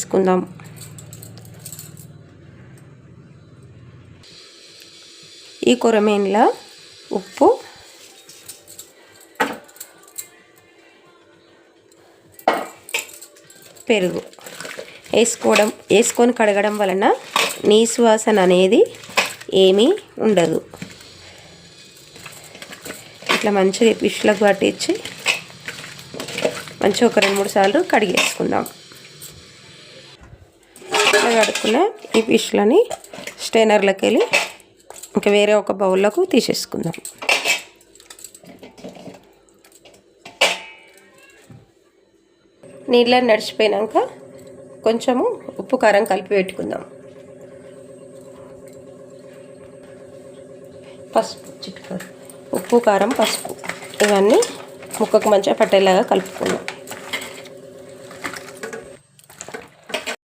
వేసుకుందాం. ఈ కొరమేన్ల ఉప్పు, పెరుగు వేసుకొని కడగడం వలన నీసు వాసన అనేది ఏమీ ఉండదు. ఇట్లా మంచిగా ఫిష్లకు పట్టించి మంచిగా ఒక 2-3 సార్లు కడిగేసుకుందాం. ఇట్లా కడుక్కున్న ఈ ఫిష్లని స్టెయినర్లోకి వెళ్ళి ఇంకా వేరే ఒక బౌల్లోకి తీసేసుకుందాం. నీళ్ళని నడిచిపోయాక కొంచెము ఉప్పు కారం కలిపి పెట్టుకుందాం. పసుపు, ఉప్పు కారం పసుపు ఇవన్నీ ముక్కకు మంచిగా పట్టేలాగా కలుపుకుందాం.